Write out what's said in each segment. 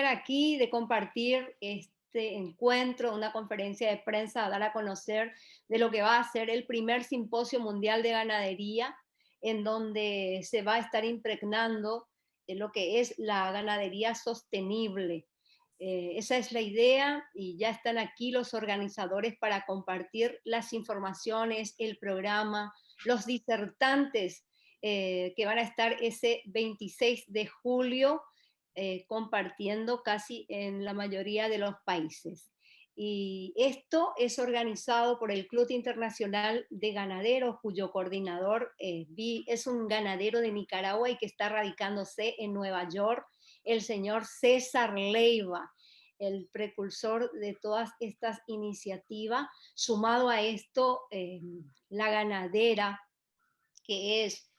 aquí, de compartir este encuentro, una conferencia de prensa, a dar a conocer de lo que va a ser el primer simposio mundial de ganadería, en donde se va a estar impregnando lo que es la ganadería sostenible. Esa es la idea y ya están aquí los organizadores para compartir las informaciones, el programa, los disertantes que van a estar ese 26 de julio compartiendo casi en la mayoría de los países. Y esto es organizado por el Club Internacional de Ganaderos, cuyo coordinador es un ganadero de Nicaragua y que está radicándose en Nueva York, el señor César Leiva, el precursor de todas estas iniciativas. Sumado a esto, la ganadera, que es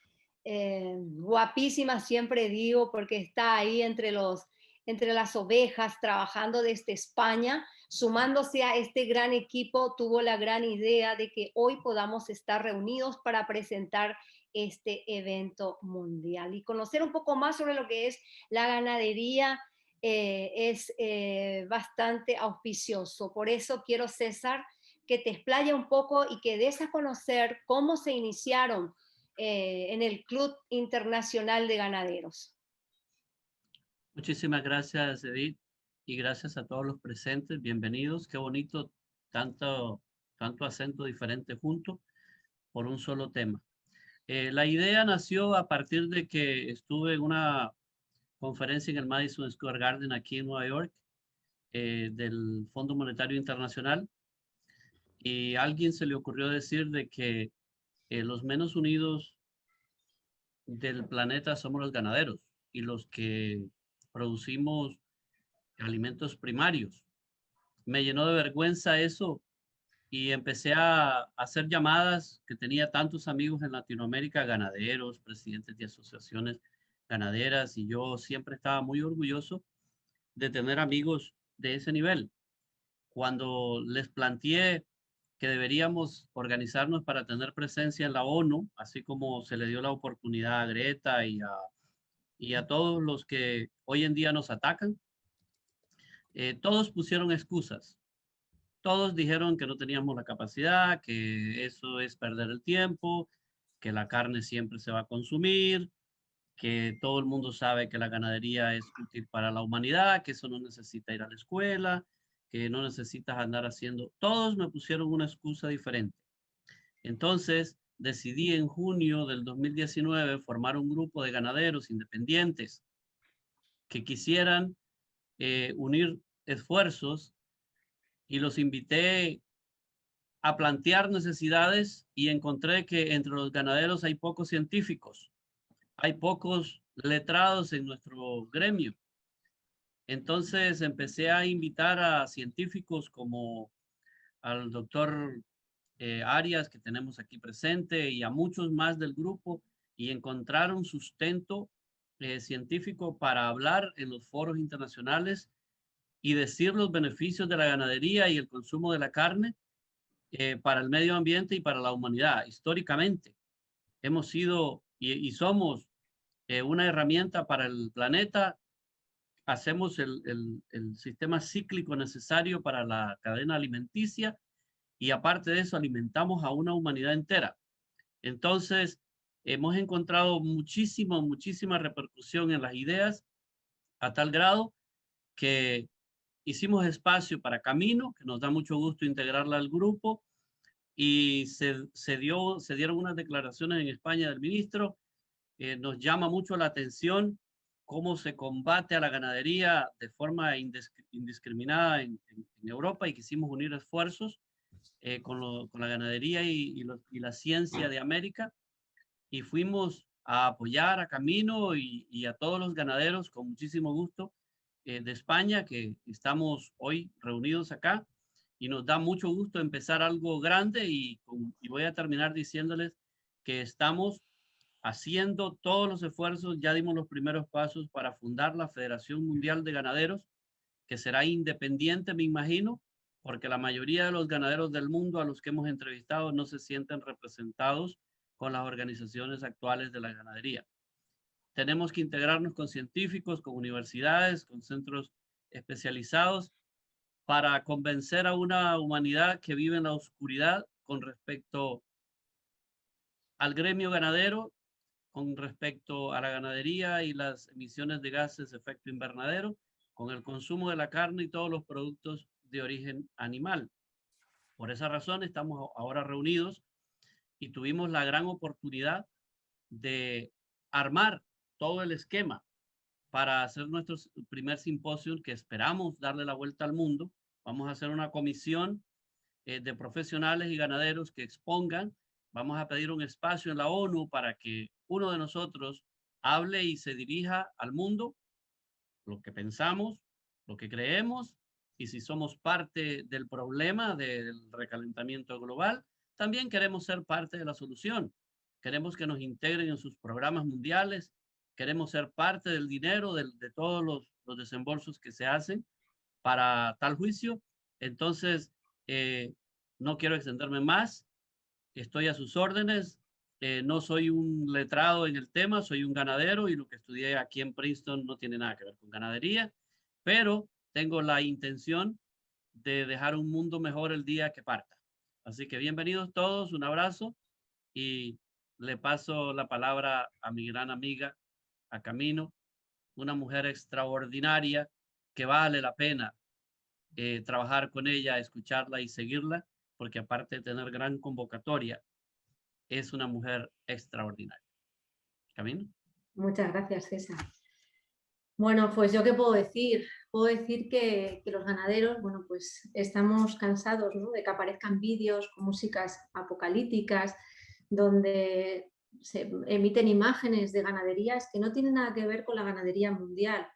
guapísima, siempre digo, porque está ahí entre las ovejas, trabajando desde España, sumándose a este gran equipo, tuvo la gran idea de que hoy podamos estar reunidos para presentar este evento mundial y conocer un poco más sobre lo que es la ganadería. Es bastante auspicioso. Por eso quiero, César, que te explaye un poco y que des a conocer cómo se iniciaron en el Club Internacional de Ganaderos. Muchísimas gracias, Edith, y gracias a todos los presentes. Bienvenidos. Qué bonito tanto acento diferente junto por un solo tema. La idea nació a partir de que estuve en una conferencia en el Madison Square Garden aquí en Nueva York del Fondo Monetario Internacional, y a alguien se le ocurrió decir de que los menos unidos del planeta somos los ganaderos y los que producimos alimentos primarios. Me llenó de vergüenza eso y empecé a hacer llamadas, que tenía tantos amigos en Latinoamérica, ganaderos, presidentes de asociaciones ganaderas, y yo siempre estaba muy orgulloso de tener amigos de ese nivel. Cuando les planteé que deberíamos organizarnos para tener presencia en la ONU, así como se le dio la oportunidad a Greta y a todos los que hoy en día nos atacan, todos pusieron excusas. Todos dijeron que no teníamos la capacidad, que eso es perder el tiempo, que la carne siempre se va a consumir, que todo el mundo sabe que la ganadería es útil para la humanidad, que eso no necesita ir a la escuela, que no necesitas andar haciendo. Todos me pusieron una excusa diferente. Entonces decidí en junio del 2019 formar un grupo de ganaderos independientes que quisieran unir esfuerzos, y los invité a plantear necesidades, y encontré que entre los ganaderos hay pocos científicos, hay pocos letrados en nuestro gremio. Entonces empecé a invitar a científicos como al doctor Arias, que tenemos aquí presente, y a muchos más del grupo, y encontrar un sustento científico para hablar en los foros internacionales y decir los beneficios de la ganadería y el consumo de la carne para el medio ambiente y para la humanidad. Históricamente hemos sido y somos una herramienta para el planeta. Hacemos el sistema cíclico necesario para la cadena alimenticia, y aparte de eso alimentamos a una humanidad entera. Entonces, hemos encontrado muchísima repercusión en las ideas, a tal grado que hicimos espacio para Camino, que nos da mucho gusto integrarla al grupo, y se dieron unas declaraciones en España del ministro. Nos llama mucho la atención cómo se combate a la ganadería de forma indiscriminada en Europa, y quisimos unir esfuerzos con la ganadería y la ciencia de América, y fuimos a apoyar a Camino y a todos los ganaderos con muchísimo gusto de España, que estamos hoy reunidos acá, y nos da mucho gusto empezar algo grande, y voy a terminar diciéndoles que estamos haciendo todos los esfuerzos. Ya dimos los primeros pasos para fundar la Federación Mundial de Ganaderos, que será independiente, me imagino, porque la mayoría de los ganaderos del mundo a los que hemos entrevistado no se sienten representados con las organizaciones actuales de la ganadería. Tenemos que integrarnos con científicos, con universidades, con centros especializados para convencer a una humanidad que vive en la oscuridad con respecto al gremio ganadero, con respecto a la ganadería y las emisiones de gases de efecto invernadero, con el consumo de la carne y todos los productos de origen animal. Por esa razón estamos ahora reunidos y tuvimos la gran oportunidad de armar todo el esquema para hacer nuestro primer simposio que esperamos darle la vuelta al mundo. Vamos a hacer una comisión de profesionales y ganaderos que expongan. Vamos a pedir un espacio en la ONU para que uno de nosotros hable y se dirija al mundo, lo que pensamos, lo que creemos, y si somos parte del problema del recalentamiento global, también queremos ser parte de la solución. Queremos que nos integren en sus programas mundiales, queremos ser parte del dinero, de todos los desembolsos que se hacen para tal juicio. Entonces, no quiero extenderme más, estoy a sus órdenes. No soy un letrado en el tema, soy un ganadero y lo que estudié aquí en Princeton no tiene nada que ver con ganadería, pero tengo la intención de dejar un mundo mejor el día que parta. Así que bienvenidos todos, un abrazo y le paso la palabra a mi gran amiga, a Camino, una mujer extraordinaria que vale la pena trabajar con ella, escucharla y seguirla, porque aparte de tener gran convocatoria, es una mujer extraordinaria. Camino. Muchas gracias, César. Bueno, pues yo qué puedo decir. Puedo decir que los ganaderos, bueno, pues estamos cansados, ¿no?, de que aparezcan vídeos con músicas apocalípticas, donde se emiten imágenes de ganaderías que no tienen nada que ver con la ganadería mundial.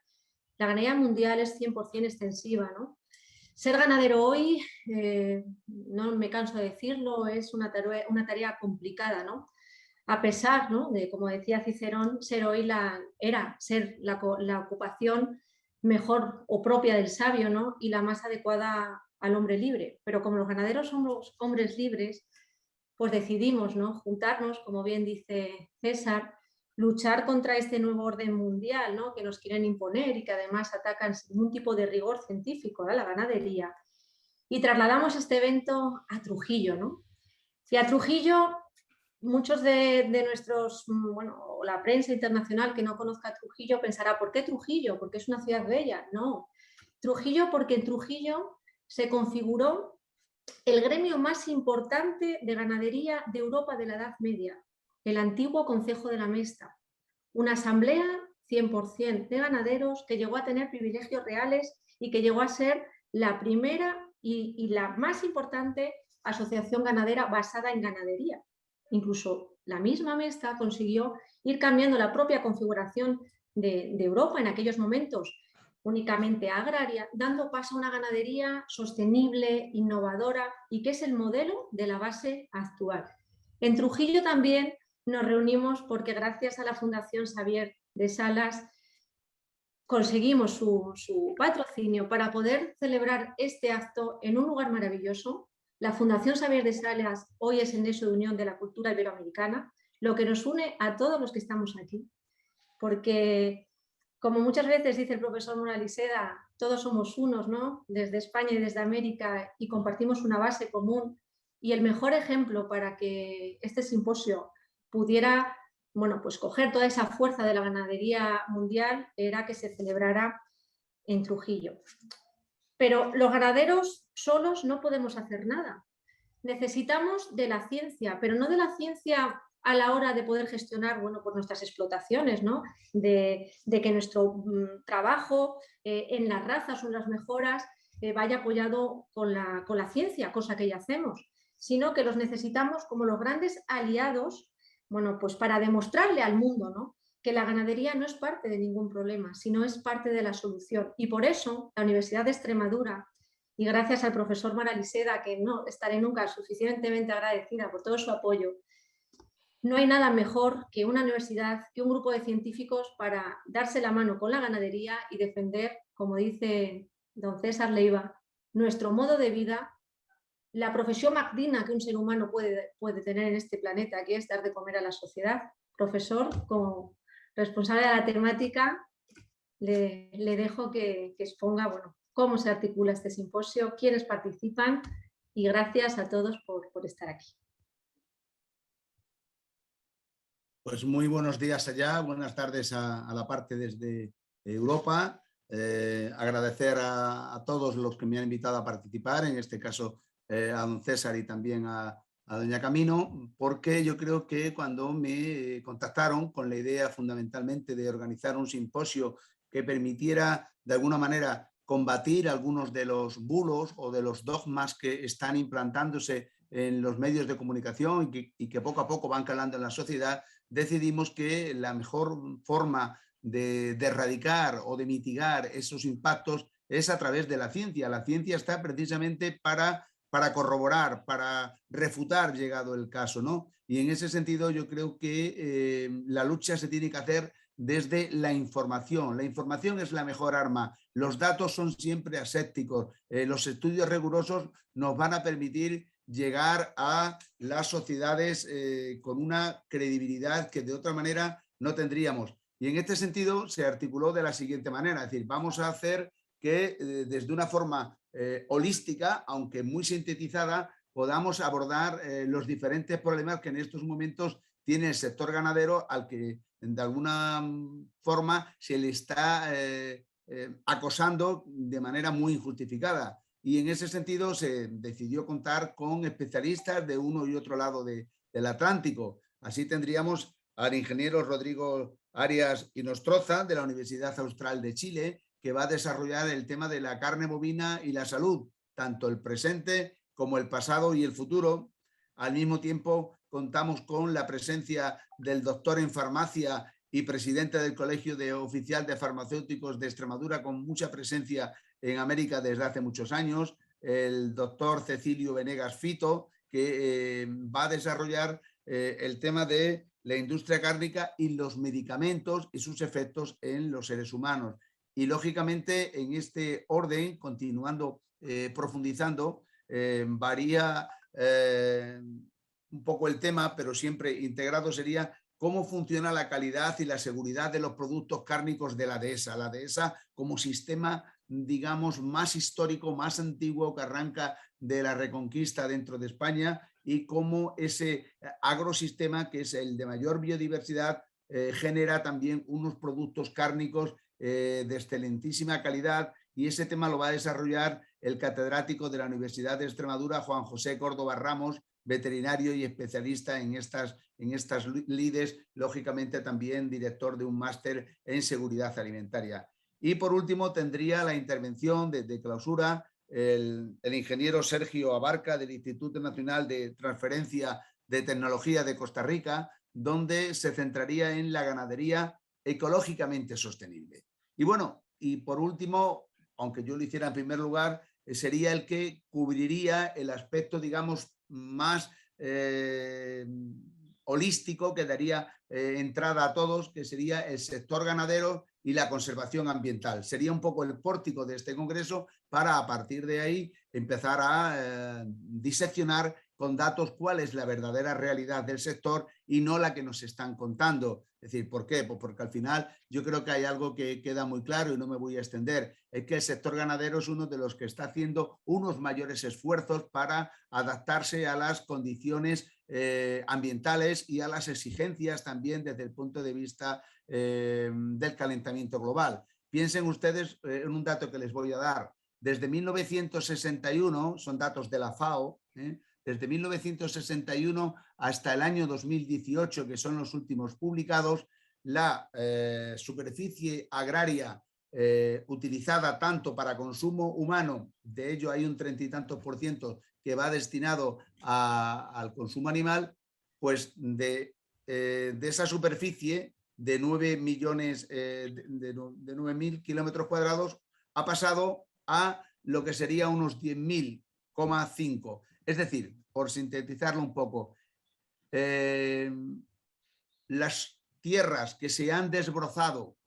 La ganadería mundial es 100% extensiva, ¿no? Ser ganadero hoy, no me canso de decirlo, es una tarea complicada, ¿no? A pesar, ¿no?, de, como decía Cicerón, ser hoy la ocupación mejor o propia del sabio, ¿no?, y la más adecuada al hombre libre. Pero como los ganaderos somos hombres libres, pues decidimos, ¿no?, juntarnos, como bien dice César, luchar contra este nuevo orden mundial, ¿no?, que nos quieren imponer y que además atacan sin ningún tipo de rigor científico a la ganadería. Y trasladamos este evento a Trujillo, ¿no? Y a Trujillo, muchos de nuestros, bueno, la prensa internacional que no conozca Trujillo pensará, ¿por qué Trujillo? Porque es una ciudad bella. No, Trujillo porque en Trujillo se configuró el gremio más importante de ganadería de Europa de la Edad Media, el antiguo Concejo de la Mesta, una asamblea 100% de ganaderos que llegó a tener privilegios reales y que llegó a ser la primera y la más importante asociación ganadera basada en ganadería. Incluso la misma Mesta consiguió ir cambiando la propia configuración de Europa en aquellos momentos, únicamente agraria, dando paso a una ganadería sostenible, innovadora y que es el modelo de la base actual. En Trujillo también nos reunimos porque gracias a la Fundación Xavier de Salas conseguimos su patrocinio para poder celebrar este acto en un lugar maravilloso. La Fundación Xavier de Salas hoy es el nexo de unión de la cultura iberoamericana, lo que nos une a todos los que estamos aquí, porque como muchas veces dice el profesor Moraliseda, todos somos unos, ¿no?, desde España y desde América, y compartimos una base común. Y el mejor ejemplo para que este simposio pudiera, bueno, pues coger toda esa fuerza de la ganadería mundial era que se celebrara en Trujillo. Pero los ganaderos solos no podemos hacer nada. Necesitamos de la ciencia, pero no de la ciencia a la hora de poder gestionar, bueno, pues nuestras explotaciones, ¿no?, de que nuestro trabajo en las razas o en las mejoras vaya apoyado con la ciencia, cosa que ya hacemos, sino que los necesitamos como los grandes aliados, bueno, pues para demostrarle al mundo, ¿no?, que la ganadería no es parte de ningún problema, sino es parte de la solución. Y por eso la Universidad de Extremadura, y gracias al profesor Moraliseda, que no estaré nunca suficientemente agradecida por todo su apoyo, no hay nada mejor que una universidad, que un grupo de científicos para darse la mano con la ganadería y defender, como dice don César Leiva, nuestro modo de vida, la profesión más digna que un ser humano puede tener en este planeta, que es dar de comer a la sociedad. Profesor, como responsable de la temática, le dejo que exponga, bueno, cómo se articula este simposio, quiénes participan, y gracias a todos por estar aquí. Pues muy buenos días allá, buenas tardes a la parte desde Europa. Agradecer a todos los que me han invitado a participar, en este caso a don César y también a doña Camino, porque yo creo que cuando me contactaron con la idea fundamentalmente de organizar un simposio que permitiera de alguna manera combatir algunos de los bulos o de los dogmas que están implantándose en los medios de comunicación y que poco a poco van calando en la sociedad, decidimos que la mejor forma de erradicar o de mitigar esos impactos es a través de la ciencia. La ciencia está precisamente para corroborar, para refutar llegado el caso, ¿no? Y en ese sentido yo creo que la lucha se tiene que hacer desde la información. La información es la mejor arma. Los datos son siempre asépticos. Los estudios rigurosos nos van a permitir llegar a las sociedades con una credibilidad que de otra manera no tendríamos. Y en este sentido se articuló de la siguiente manera, es decir, vamos a hacer que desde una forma holística, aunque muy sintetizada, podamos abordar los diferentes problemas que en estos momentos tiene el sector ganadero, al que de alguna forma se le está acosando de manera muy injustificada. Y en ese sentido se decidió contar con especialistas de uno y otro lado del Atlántico. Así tendríamos al ingeniero Rodrigo Arias y Nostroza, de la Universidad Austral de Chile, que va a desarrollar el tema de la carne bovina y la salud, tanto el presente como el pasado y el futuro. Al mismo tiempo contamos con la presencia del doctor en farmacia y presidente del Colegio Oficial de Farmacéuticos de Extremadura, con mucha presencia en América desde hace muchos años, el doctor Cecilio Venegas Fito, que va a desarrollar el tema de la industria cárnica y los medicamentos y sus efectos en los seres humanos. Y lógicamente en este orden, continuando profundizando, varía un poco el tema, pero siempre integrado sería cómo funciona la calidad y la seguridad de los productos cárnicos de la dehesa. La dehesa como sistema, digamos, más histórico, más antiguo, que arranca de la Reconquista dentro de España, y cómo ese agrosistema, que es el de mayor biodiversidad, genera también unos productos cárnicos de excelentísima calidad. Y ese tema lo va a desarrollar el catedrático de la Universidad de Extremadura, Juan José Córdoba Ramos, veterinario y especialista en estas lides, lógicamente también director de un máster en seguridad alimentaria. Y por último tendría la intervención de clausura el ingeniero Sergio Abarca, del Instituto Nacional de Transferencia de Tecnología de Costa Rica, donde se centraría en la ganadería ecológicamente sostenible. Y bueno, y por último, aunque yo lo hiciera en primer lugar, sería el que cubriría el aspecto, digamos, más holístico, que daría entrada a todos, que sería el sector ganadero y la conservación ambiental. Sería un poco el pórtico de este congreso para, a partir de ahí, empezar a diseccionar con datos cuál es la verdadera realidad del sector y no la que nos están contando. Es decir, ¿por qué? Pues porque al final yo creo que hay algo que queda muy claro y no me voy a extender, es que el sector ganadero es uno de los que está haciendo unos mayores esfuerzos para adaptarse a las condiciones ambientales y a las exigencias también desde el punto de vista del calentamiento global. Piensen ustedes en un dato que les voy a dar. Desde 1961, son datos de la FAO, desde 1961 hasta el año 2018, que son los últimos publicados, la superficie agraria utilizada tanto para consumo humano, de ello hay un 30 y tantos % que va destinado al consumo animal, pues de esa superficie de 9 millones, de 9.000 kilómetros cuadrados, ha pasado a lo que sería unos 10.000,5. Es decir, por sintetizarlo un poco, las tierras que se han desbrozado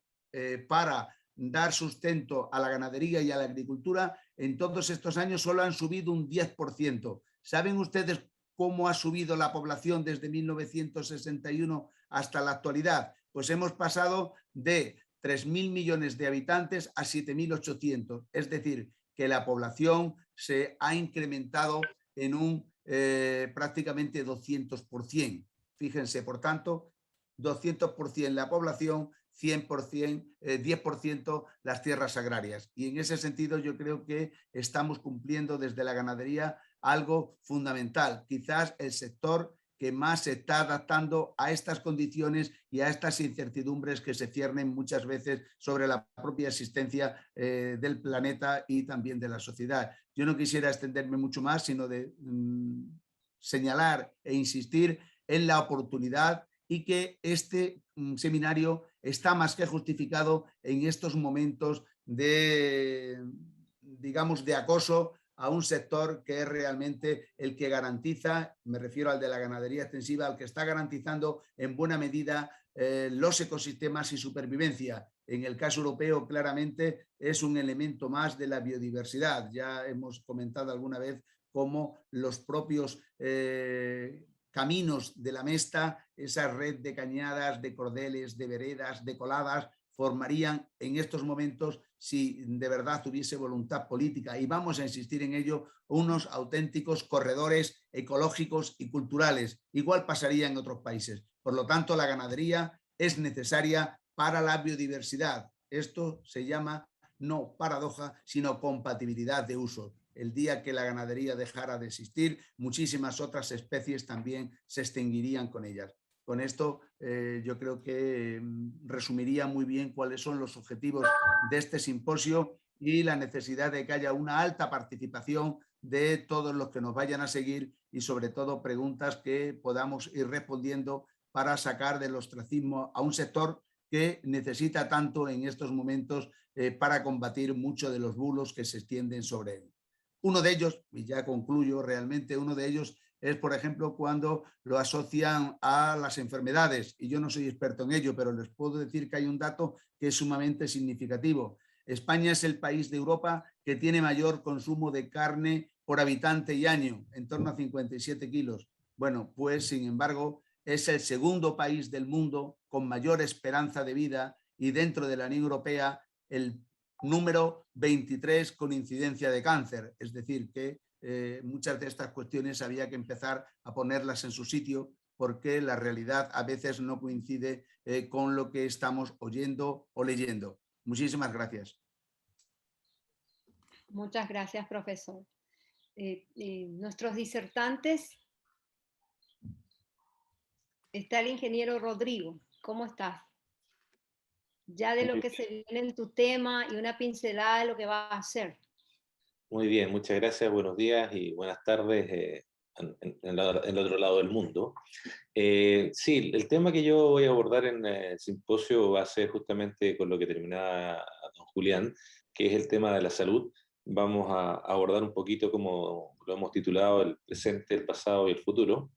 para dar sustento a la ganadería y a la agricultura, en todos estos años solo han subido un 10%. ¿Saben ustedes cómo ha subido la población desde 1961 hasta la actualidad? Pues hemos pasado de 3.000 millones de habitantes a 7.800. Es decir, que la población se ha incrementado en un prácticamente 200%. Fíjense, por tanto, 200% la población, 100%, 10% las tierras agrarias. Y en ese sentido yo creo que estamos cumpliendo desde la ganadería algo fundamental. Quizás el sector que más se está adaptando a estas condiciones y a estas incertidumbres que se ciernen muchas veces sobre la propia existencia del planeta y también de la sociedad. Yo no quisiera extenderme mucho más, sino de señalar e insistir en la oportunidad y que este seminario está más que justificado en estos momentos de, digamos, de acoso a un sector que es realmente el que garantiza, me refiero al de la ganadería extensiva, al que está garantizando en buena medida los ecosistemas y supervivencia. En el caso europeo, claramente, es un elemento más de la biodiversidad. Ya hemos comentado alguna vez cómo los propios caminos de la Mesta, esa red de cañadas, de cordeles, de veredas, de coladas, formarían en estos momentos, si de verdad tuviese voluntad política, y vamos a insistir en ello, unos auténticos corredores ecológicos y culturales. Igual pasaría en otros países. Por lo tanto, la ganadería es necesaria para la biodiversidad. Esto se llama no paradoja, sino compatibilidad de usos. El día que la ganadería dejara de existir, muchísimas otras especies también se extinguirían con ellas. Con esto yo creo que resumiría muy bien cuáles son los objetivos de este simposio y la necesidad de que haya una alta participación de todos los que nos vayan a seguir y sobre todo preguntas que podamos ir respondiendo para sacar del ostracismo a un sector que necesita tanto en estos momentos para combatir muchos de los bulos que se extienden sobre él. Uno de ellos, y ya concluyo realmente, uno de ellos es, por ejemplo, cuando lo asocian a las enfermedades. Y yo no soy experto en ello, pero les puedo decir que hay un dato que es sumamente significativo. España es el país de Europa que tiene mayor consumo de carne por habitante y año, en torno a 57 kilos. Bueno, pues, sin embargo, es el segundo país del mundo con mayor esperanza de vida y dentro de la Unión Europea el número 23 con incidencia de cáncer. Es decir, que muchas de estas cuestiones había que empezar a ponerlas en su sitio porque la realidad a veces no coincide con lo que estamos oyendo o leyendo. Muchísimas gracias. Muchas gracias, profesor. Nuestros disertantes, está el ingeniero Rodrigo. ¿Cómo estás? Ya de lo que se viene en tu tema y una pincelada de lo que va a hacer. Muy bien, muchas gracias, buenos días y buenas tardes en el otro lado del mundo. Sí, el tema que yo voy a abordar en el simposio va a ser justamente con lo que terminaba don Julián, que es el tema de la salud. Vamos a abordar un poquito, como lo hemos titulado, el presente, el pasado y el futuro.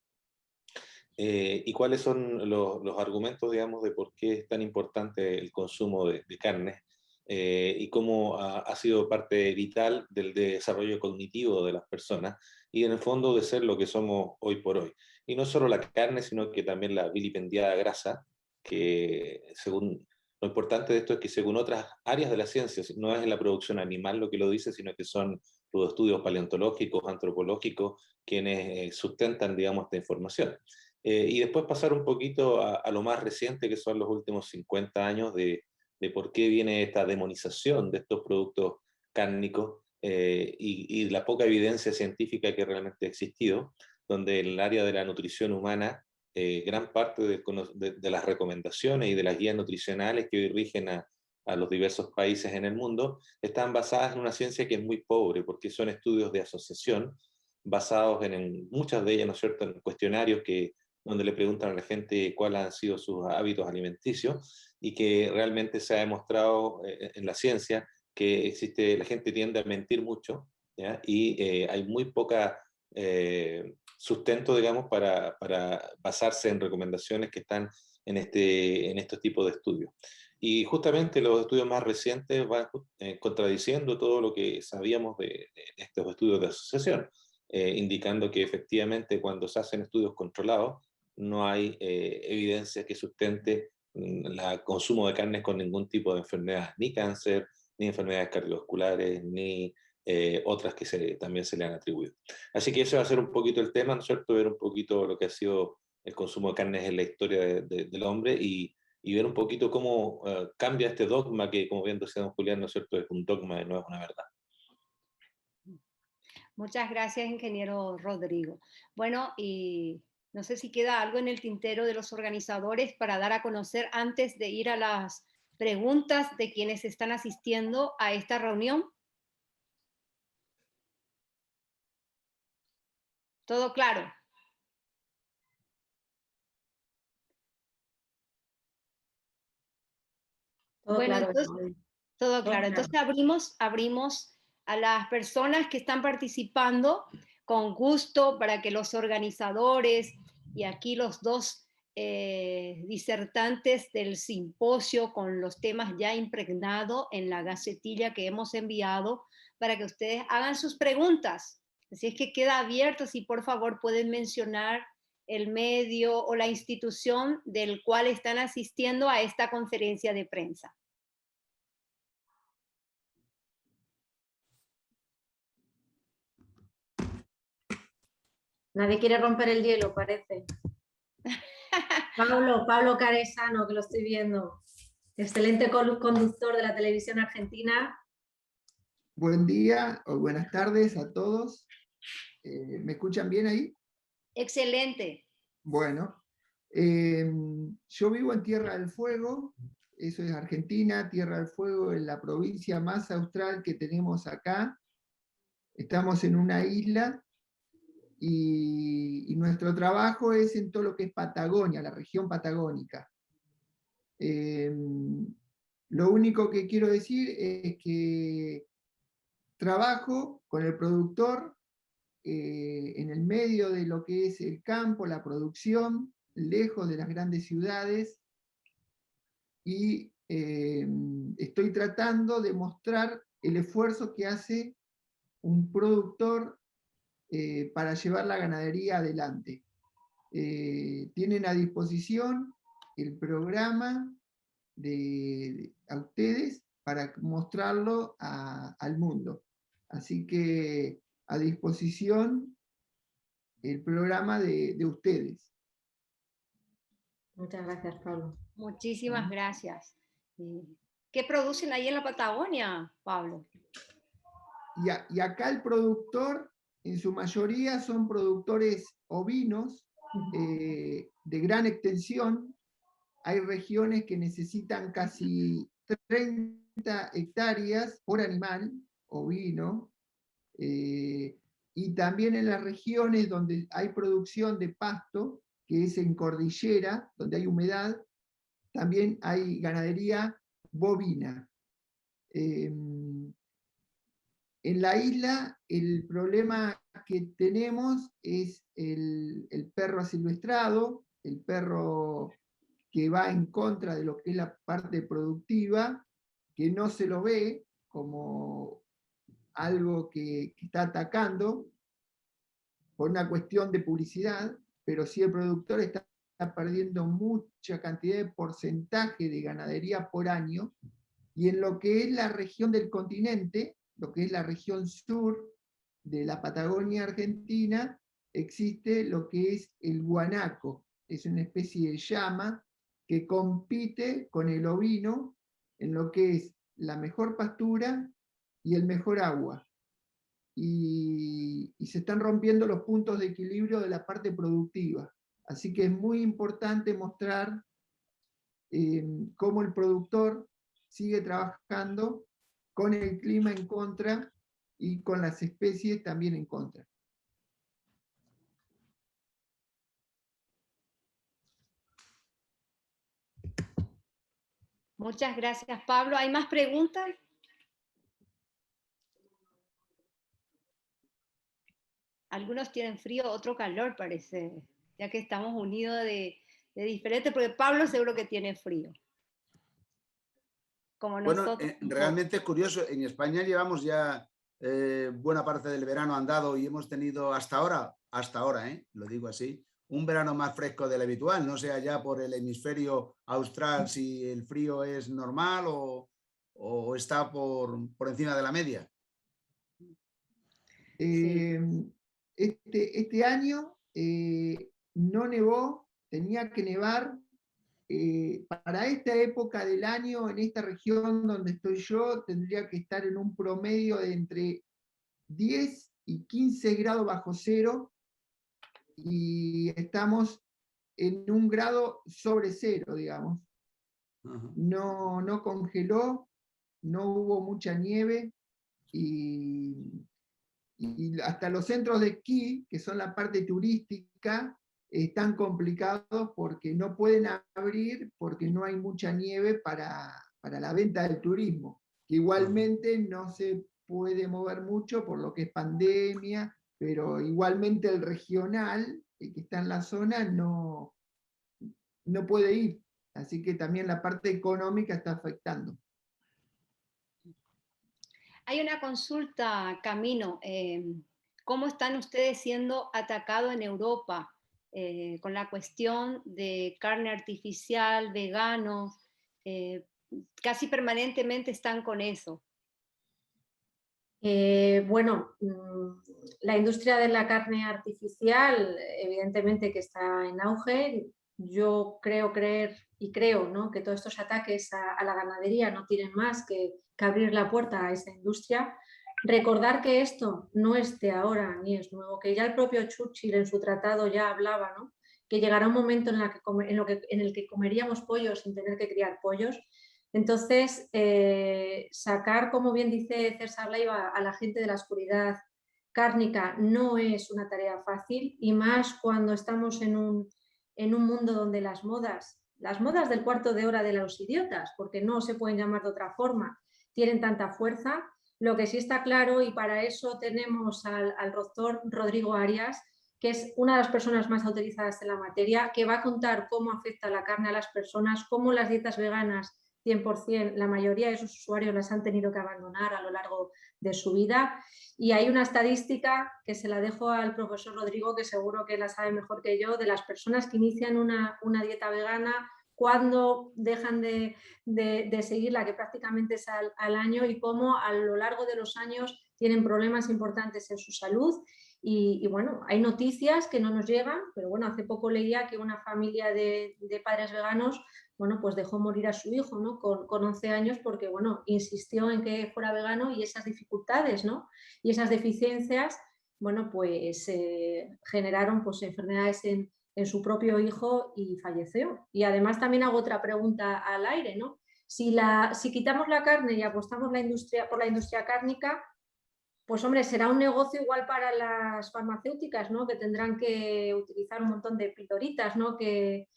Y cuáles son los argumentos, digamos, de por qué es tan importante el consumo de carne y cómo ha sido parte vital del desarrollo cognitivo de las personas y en el fondo de ser lo que somos hoy por hoy. Y no solo la carne, sino que también la vilipendiada grasa, que según lo importante de esto es que según otras áreas de la ciencia, no es la producción animal lo que lo dice, sino que son los estudios paleontológicos, antropológicos, quienes sustentan, digamos, esta información. Y después pasar un poquito a lo más reciente, que son los últimos 50 años de por qué viene esta demonización de estos productos cárnicos y la poca evidencia científica que realmente ha existido, donde en el área de la nutrición humana, gran parte de las recomendaciones y de las guías nutricionales que hoy rigen a los diversos países en el mundo, están basadas en una ciencia que es muy pobre, porque son estudios de asociación, basados en muchas de ellas, ¿no es cierto?, en cuestionarios donde le preguntan a la gente cuáles han sido sus hábitos alimenticios y que realmente se ha demostrado en la ciencia que la gente tiende a mentir mucho, ¿ya? Y hay muy poca sustento, digamos, para basarse en recomendaciones que están en estos tipos de estudios. Y justamente los estudios más recientes van contradiciendo todo lo que sabíamos de estos estudios de asociación, indicando que efectivamente cuando se hacen estudios controlados, no hay evidencia que sustente el consumo de carnes con ningún tipo de enfermedad, ni cáncer, ni enfermedades cardiovasculares, ni otras que también se le han atribuido. Así que ese va a ser un poquito el tema, ¿no es cierto? Ver un poquito lo que ha sido el consumo de carnes en la historia del hombre y ver un poquito cómo cambia este dogma que, como bien decía don Julián, ¿no es cierto?, es un dogma y no es una verdad. Muchas gracias, ingeniero Rodrigo. Bueno, y no sé si queda algo en el tintero de los organizadores para dar a conocer antes de ir a las preguntas de quienes están asistiendo a esta reunión. ¿Todo claro? Todo Bueno, claro. entonces, todo claro. Entonces abrimos a las personas que están participando con gusto para que los organizadores y aquí los dos disertantes del simposio con los temas ya impregnados en la gacetilla que hemos enviado para que ustedes hagan sus preguntas. Así es que queda abierto si por favor pueden mencionar el medio o la institución del cual están asistiendo a esta conferencia de prensa. Nadie quiere romper el hielo, parece. Pablo Caresano, que lo estoy viendo. Excelente conductor de la televisión argentina. Buen día o buenas tardes a todos. ¿Me escuchan bien ahí? Excelente. Bueno, yo vivo en Tierra del Fuego, eso es Argentina. Tierra del Fuego es la provincia más austral que tenemos acá. Estamos en una isla y nuestro trabajo es en todo lo que es Patagonia, la región patagónica. Lo único que quiero decir es que trabajo con el productor en el medio de lo que es el campo, la producción, lejos de las grandes ciudades, y estoy tratando de mostrar el esfuerzo que hace un productor para llevar la ganadería adelante. Tienen a disposición el programa a ustedes para mostrarlo al mundo. Así que a disposición el programa de ustedes. Muchas gracias, Pablo. Muchísimas gracias. ¿Qué producen ahí en la Patagonia, Pablo? Y acá el productor, en su mayoría, son productores ovinos de gran extensión. Hay regiones que necesitan casi 30 hectáreas por animal ovino. Y también en las regiones donde hay producción de pasto, que es en cordillera, donde hay humedad, también hay ganadería bovina. En la isla el problema que tenemos es el perro asilvestrado, el perro que va en contra de lo que es la parte productiva, que no se lo ve como algo que está atacando por una cuestión de publicidad, pero sí el productor está perdiendo mucha cantidad de porcentaje de ganadería por año, y en lo que es la región del continente, lo que es la región sur de la Patagonia Argentina, existe lo que es el guanaco, es una especie de llama que compite con el ovino en lo que es la mejor pastura y el mejor agua. Y se están rompiendo los puntos de equilibrio de la parte productiva. Así que es muy importante mostrar cómo el productor sigue trabajando con el clima en contra y con las especies también en contra. Muchas gracias, Pablo. ¿Hay más preguntas? Algunos tienen frío, otro calor, parece, ya que estamos unidos de diferente, porque Pablo seguro que tiene frío. Como nosotros. Bueno, realmente es curioso. En España llevamos ya buena parte del verano andado y hemos tenido hasta ahora, lo digo así, un verano más fresco del habitual. No sé allá por el hemisferio austral si el frío es normal o está por encima de la media. Este año no nevó, tenía que nevar. Para esta época del año, en esta región donde estoy yo, tendría que estar en un promedio de entre 10 y 15 grados bajo cero, y estamos en un grado sobre cero, digamos. No congeló, no hubo mucha nieve, y hasta los centros de esquí, que son la parte turística, están complicados porque no pueden abrir porque no hay mucha nieve para la venta del turismo, que igualmente no se puede mover mucho por lo que es pandemia, pero igualmente el regional, el que está en la zona, no puede ir. Así que también la parte económica está afectando. Hay una consulta, Camino. ¿Cómo están ustedes siendo atacados en Europa con la cuestión de carne artificial, veganos? Casi permanentemente están con eso. Bueno, la industria de la carne artificial, evidentemente que está en auge. Yo creo ¿no? que todos estos ataques a la ganadería no tienen más que abrir la puerta a esa industria. Recordar que esto no es de ahora ni es nuevo, que ya el propio Churchill en su tratado ya hablaba, ¿no? que llegará un momento en el que comeríamos pollos sin tener que criar pollos. Entonces, sacar, como bien dice César Leiva, a la gente de la oscuridad cárnica no es una tarea fácil, y más cuando estamos en un mundo donde las modas del cuarto de hora de los idiotas, porque no se pueden llamar de otra forma, tienen tanta fuerza. Lo que sí está claro, y para eso tenemos al doctor Rodrigo Arias, que es una de las personas más autorizadas en la materia, que va a contar cómo afecta la carne a las personas, cómo las dietas veganas 100%, la mayoría de esos usuarios las han tenido que abandonar a lo largo de su vida. Y hay una estadística que se la dejo al profesor Rodrigo, que seguro que la sabe mejor que yo, de las personas que inician una dieta vegana, cuando dejan de seguirla, que prácticamente es al año, y cómo a lo largo de los años tienen problemas importantes en su salud. Y bueno, hay noticias que no nos llegan, pero bueno, hace poco leía que una familia de padres veganos, bueno, pues dejó morir a su hijo, ¿no? Con 11 años, porque, bueno, insistió en que fuera vegano, y esas dificultades, ¿no? Y esas deficiencias, bueno, pues generaron pues enfermedades en su propio hijo, y falleció. Y además también hago otra pregunta al aire, ¿no? Si quitamos la carne y apostamos por la industria cárnica, pues hombre, será un negocio igual para las farmacéuticas, ¿no? Que tendrán que utilizar un montón de pildoritas, ¿no? Que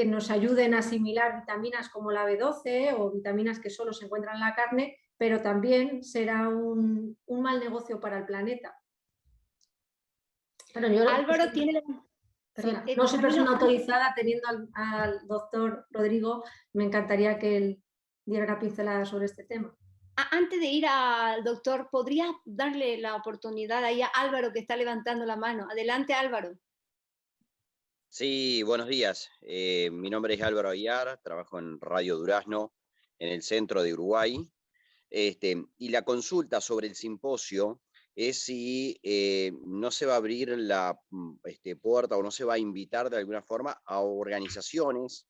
nos ayuden a asimilar vitaminas como la B12 o vitaminas que solo se encuentran en la carne, pero también será un mal negocio para el planeta. Bueno, Álvaro tiene... Perdona, no soy persona autorizada, teniendo al doctor Rodrigo, me encantaría que él diera una pincelada sobre este tema. Antes de ir al doctor, ¿podría darle la oportunidad ahí a Álvaro, que está levantando la mano? Adelante, Álvaro. Sí, buenos días. Mi nombre es Álvaro Aguiar, trabajo en Radio Durazno, en el centro de Uruguay. Y la consulta sobre el simposio es si no se va a abrir la puerta, o no se va a invitar de alguna forma a organizaciones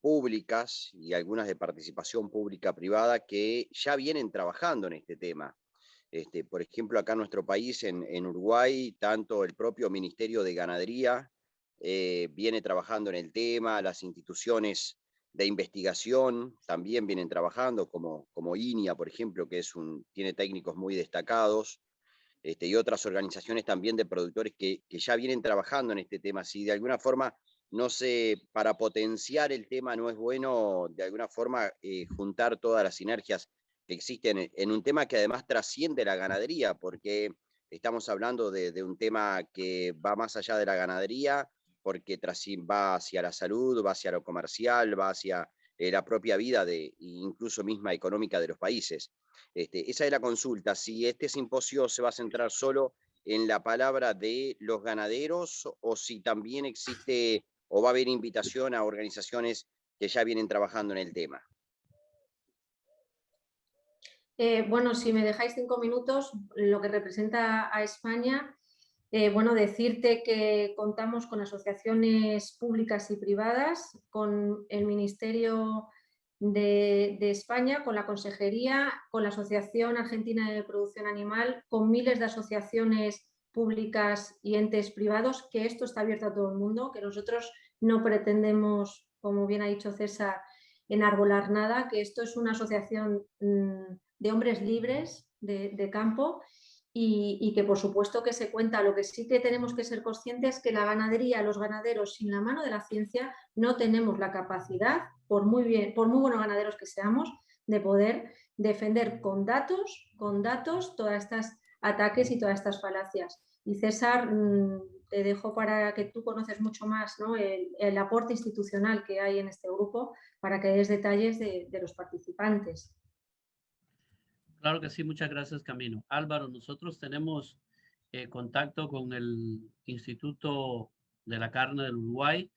públicas y algunas de participación pública-privada que ya vienen trabajando en este tema. Por ejemplo, acá en nuestro país, en Uruguay, tanto el propio Ministerio de Ganadería viene trabajando en el tema, las instituciones de investigación también vienen trabajando, como INIA, por ejemplo, que tiene técnicos muy destacados, y otras organizaciones también de productores que ya vienen trabajando en este tema. Si de alguna forma, no sé, para potenciar el tema no es bueno de alguna forma juntar todas las sinergias que existen en un tema que además trasciende la ganadería, porque estamos hablando de un tema que va más allá de la ganadería, porque va hacia la salud, va hacia lo comercial, va hacia la propia vida, incluso misma económica de los países. Esa es la consulta, si este simposio se va a centrar solo en la palabra de los ganaderos o si también existe o va a haber invitación a organizaciones que ya vienen trabajando en el tema. Bueno, si me dejáis 5 minutos, lo que representa a España, bueno, decirte que contamos con asociaciones públicas y privadas, con el Ministerio de España, con la Consejería, con la Asociación Argentina de Producción Animal, con miles de asociaciones públicas y entes privados, que esto está abierto a todo el mundo, que nosotros no pretendemos, como bien ha dicho César, enarbolar nada, que esto es una asociación de hombres libres de campo y que por supuesto que se cuenta. Lo que sí que tenemos que ser conscientes es que la ganadería, los ganaderos, sin la mano de la ciencia, no tenemos la capacidad, por muy buenos ganaderos que seamos, de poder defender con datos todas estas ataques y todas estas falacias. Y César, te dejo para que tú conoces mucho más, ¿no?, el aporte institucional que hay en este grupo, para que des detalles de los participantes. Claro que sí, muchas gracias, Camino. Álvaro, nosotros tenemos contacto con el Instituto de la Carne del Uruguay,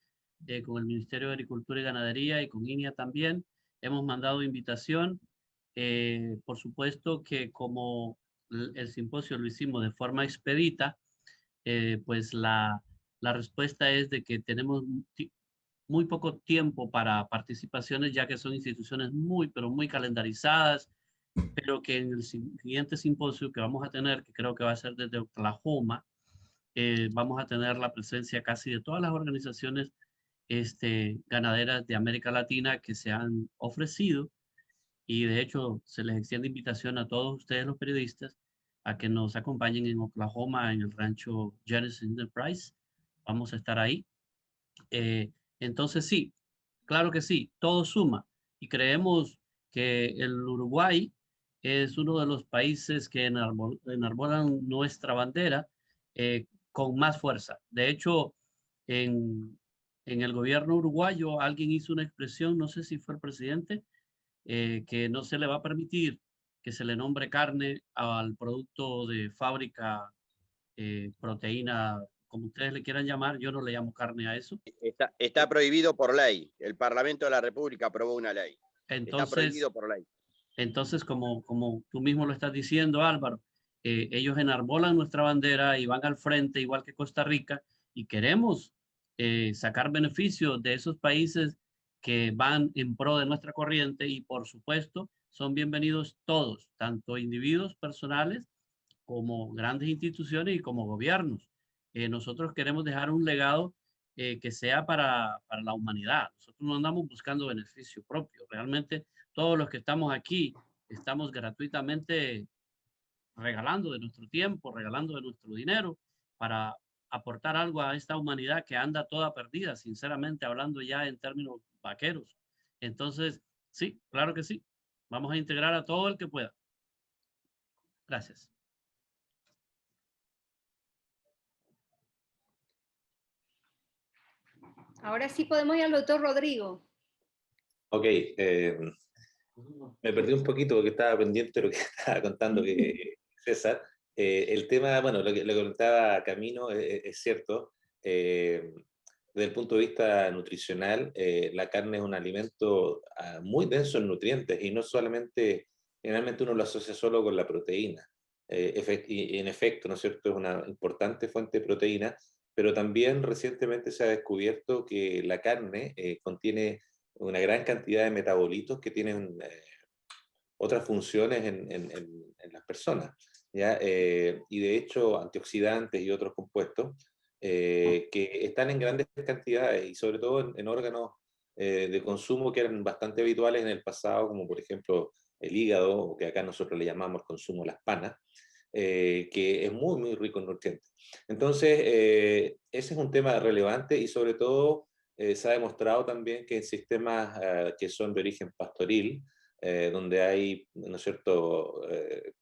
con el Ministerio de Agricultura y Ganadería y con INIA también. Hemos mandado invitación. Por supuesto que como el simposio lo hicimos de forma expedita, pues la respuesta es de que tenemos muy poco tiempo para participaciones, ya que son instituciones pero muy calendarizadas, pero que en el siguiente simposio que vamos a tener, que creo que va a ser desde Oklahoma, vamos a tener la presencia casi de todas las organizaciones ganaderas de América Latina que se han ofrecido, y de hecho se les extiende invitación a todos ustedes los periodistas a que nos acompañen en Oklahoma, en el rancho Genesis Enterprise. Vamos a estar ahí. Entonces sí, claro que sí, todo suma, y creemos que el Uruguay es uno de los países que enarbolan nuestra bandera con más fuerza. De hecho, en el gobierno uruguayo alguien hizo una expresión, no sé si fue el presidente, que no se le va a permitir que se le nombre carne al producto de fábrica, proteína, como ustedes le quieran llamar. Yo no le llamo carne a eso. Está prohibido por ley. El Parlamento de la República aprobó una ley. Entonces, está prohibido por ley. Entonces, como tú mismo lo estás diciendo, Álvaro, ellos enarbolan nuestra bandera y van al frente, igual que Costa Rica, y queremos sacar beneficios de esos países que van en pro de nuestra corriente, y por supuesto son bienvenidos todos, tanto individuos personales como grandes instituciones y como gobiernos. Nosotros queremos dejar un legado que sea para la humanidad. Nosotros no andamos buscando beneficio propio. Realmente todos los que estamos aquí estamos gratuitamente regalando de nuestro tiempo, regalando de nuestro dinero para aportar algo a esta humanidad que anda toda perdida, sinceramente hablando, ya en términos vaqueros. Entonces, sí, claro que sí. Vamos a integrar a todo el que pueda. Gracias. Ahora sí podemos ir al doctor Rodrigo. Ok, me perdí un poquito porque estaba pendiente de lo que estaba contando César. El tema, bueno, lo que comentaba Camino es cierto. Desde el punto de vista nutricional, la carne es un alimento muy denso en nutrientes, y no solamente, generalmente uno lo asocia solo con la proteína. Y en efecto, ¿no es cierto?, es una importante fuente de proteína, pero también recientemente se ha descubierto que la carne contiene una gran cantidad de metabolitos que tienen otras funciones en las personas, ¿ya? Y de hecho, antioxidantes y otros compuestos que están en grandes cantidades, y sobre todo en órganos de consumo que eran bastante habituales en el pasado, como por ejemplo el hígado, o que acá nosotros le llamamos consumo las panas, que es muy, muy rico en nutrientes. Entonces, ese es un tema relevante, y sobre todo se ha demostrado también que en sistemas que son de origen pastoril, donde hay, ¿no es cierto?,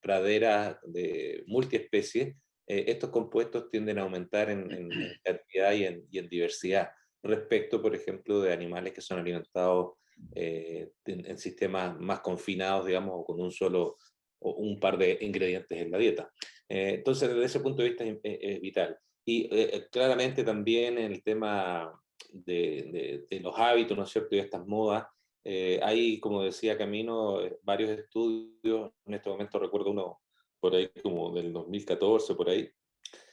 praderas de multiespecies, estos compuestos tienden a aumentar en cantidad y en diversidad, respecto, por ejemplo, de animales que son alimentados en sistemas más confinados, digamos, o con un par de ingredientes en la dieta. Entonces, desde ese punto de vista es vital. Y claramente también en el tema de los hábitos, ¿no es cierto?, y estas modas, hay, como decía Camino, varios estudios, en este momento recuerdo uno por ahí como del 2014, por ahí,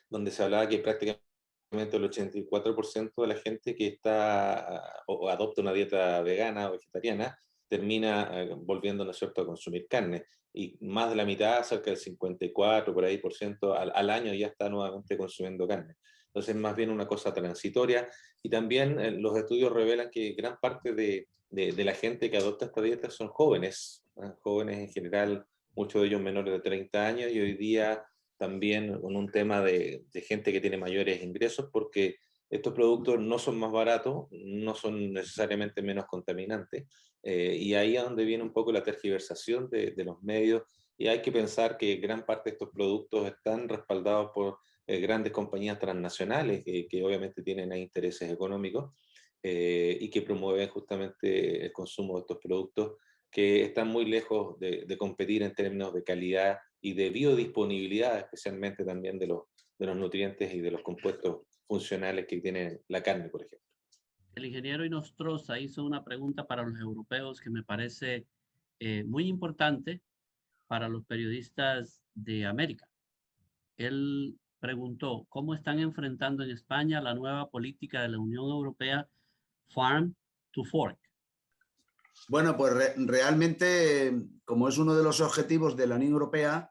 donde se hablaba que prácticamente el 84% de la gente que está o adopta una dieta vegana o vegetariana termina volviendo, ¿no es cierto?, a consumir carne. Y más de la mitad, cerca del 54 por ahí por ciento al año ya está nuevamente consumiendo carne. Entonces es más bien una cosa transitoria. Y también los estudios revelan que gran parte de la gente que adopta esta dieta son jóvenes, jóvenes en general, muchos de ellos menores de 30 años, y hoy día también con un tema de gente que tiene mayores ingresos, porque estos productos no son más baratos, no son necesariamente menos contaminantes, y ahí es donde viene un poco la tergiversación de los medios, y hay que pensar que gran parte de estos productos están respaldados por grandes compañías transnacionales que obviamente tienen intereses económicos y que promueven justamente el consumo de estos productos que están muy lejos de competir en términos de calidad y de biodisponibilidad, especialmente también de los nutrientes y de los compuestos funcionales que tiene la carne, por ejemplo. El ingeniero Inostroza hizo una pregunta para los europeos que me parece muy importante para los periodistas de América. Él preguntó, ¿cómo están enfrentando en España la nueva política de la Unión Europea Farm to Fork? Bueno, pues realmente, como es uno de los objetivos de la Unión Europea,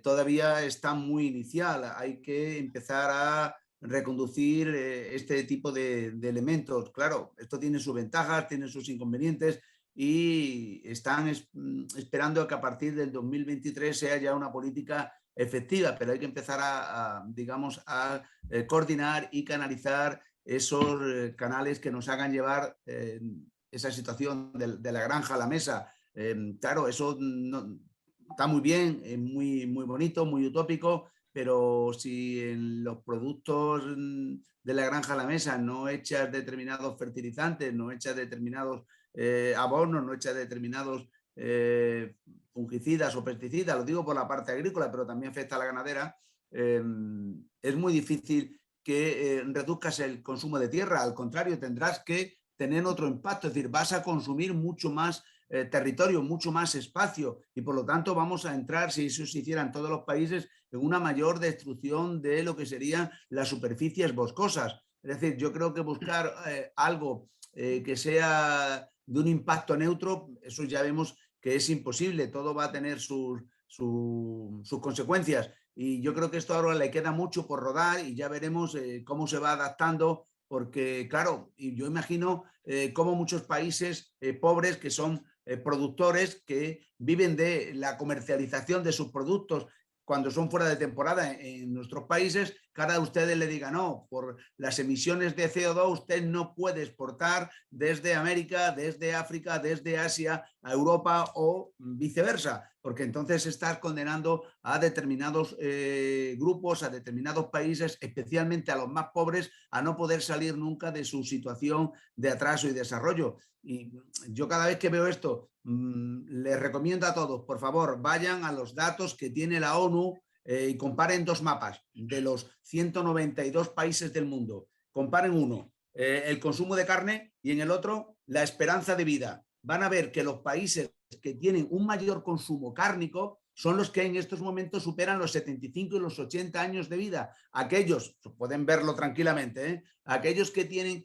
todavía está muy inicial. Hay que empezar a reconducir este tipo de elementos. Claro, esto tiene sus ventajas, tiene sus inconvenientes y están esperando a que a partir del 2023 sea ya una política efectiva, pero hay que empezar digamos, a coordinar y canalizar esos canales que nos hagan llevar esa situación de la granja a la mesa. Claro, eso no, está muy bien, es muy bonito, muy utópico, pero si en los productos de la granja a la mesa no echas determinados fertilizantes, no echas determinados abonos, no echas determinados fungicidas o pesticidas, lo digo por la parte agrícola, pero también afecta a la ganadera, es muy difícil que reduzcas el consumo de tierra. Al contrario, tendrás que tener otro impacto, es decir, vas a consumir mucho más territorio, mucho más espacio, y por lo tanto vamos a entrar, si eso se hiciera en todos los países, en una mayor destrucción de lo que serían las superficies boscosas. Es decir, yo creo que buscar algo que sea de un impacto neutro, eso ya vemos que es imposible, todo va a tener sus consecuencias, y yo creo que esto ahora le queda mucho por rodar y ya veremos cómo se va adaptando. Porque, claro, yo imagino cómo muchos países pobres que son productores que viven de la comercialización de sus productos cuando son fuera de temporada en nuestros países, cada ustedes le diga no, por las emisiones de CO2 usted no puede exportar desde América, desde África, desde Asia a Europa o viceversa, porque entonces estás condenando a determinados grupos, a determinados países, especialmente a los más pobres, a no poder salir nunca de su situación de atraso y desarrollo. Y yo cada vez que veo esto, les recomiendo a todos, por favor, vayan a los datos que tiene la ONU y comparen dos mapas de los 192 países del mundo. Comparen uno, el consumo de carne, y en el otro, la esperanza de vida. Van a ver que los países que tienen un mayor consumo cárnico son los que en estos momentos superan los 75 y los 80 años de vida. Aquellos, pueden verlo tranquilamente, aquellos que tienen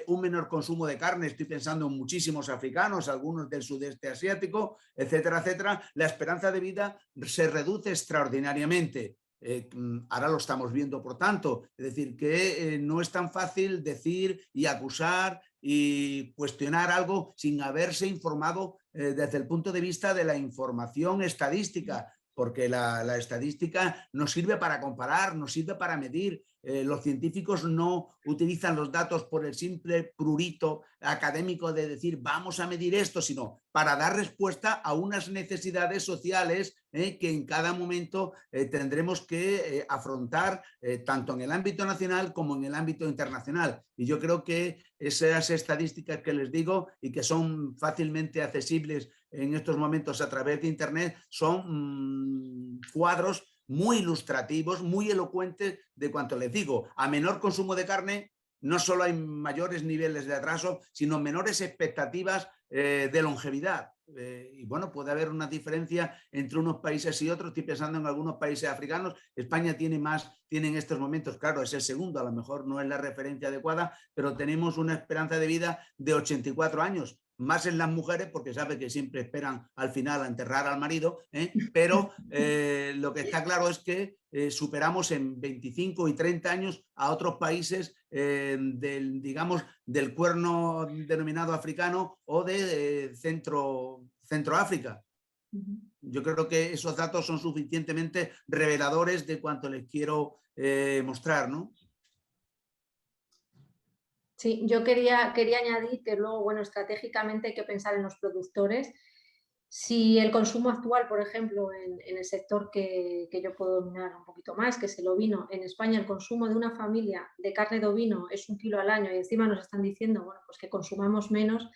un menor consumo de carne, estoy pensando en muchísimos africanos, algunos del sudeste asiático, etcétera, etcétera, la esperanza de vida se reduce extraordinariamente. Ahora lo estamos viendo, por tanto, es decir, que no es tan fácil decir y acusar y cuestionar algo sin haberse informado desde el punto de vista de la información estadística, porque la estadística nos sirve para comparar, nos sirve para medir. Los científicos no utilizan los datos por el simple prurito académico de decir vamos a medir esto, sino para dar respuesta a unas necesidades sociales que en cada momento tendremos que afrontar tanto en el ámbito nacional como en el ámbito internacional. Y yo creo que esas estadísticas que les digo y que son fácilmente accesibles en estos momentos a través de Internet son cuadros muy ilustrativos, muy elocuentes de cuanto les digo. A menor consumo de carne, no solo hay mayores niveles de atraso, sino menores expectativas de longevidad. Y bueno, puede haber una diferencia entre unos países y otros. Estoy pensando en algunos países africanos. España tiene en estos momentos, claro, es el segundo, a lo mejor no es la referencia adecuada, pero tenemos una esperanza de vida de 84 años. Más en las mujeres, porque sabe que siempre esperan al final a enterrar al marido, pero lo que está claro es que superamos en 25 y 30 años a otros países del cuerno denominado africano o de Centroáfrica. Yo creo que esos datos son suficientemente reveladores de cuanto les quiero mostrar, ¿no? Sí, yo quería añadir que luego, bueno, estratégicamente hay que pensar en los productores. Si el consumo actual, por ejemplo, en el sector que yo puedo dominar un poquito más, que es el ovino, en España el consumo de una familia de carne de ovino es 1 kilo al año y encima nos están diciendo, bueno, pues que consumamos menos,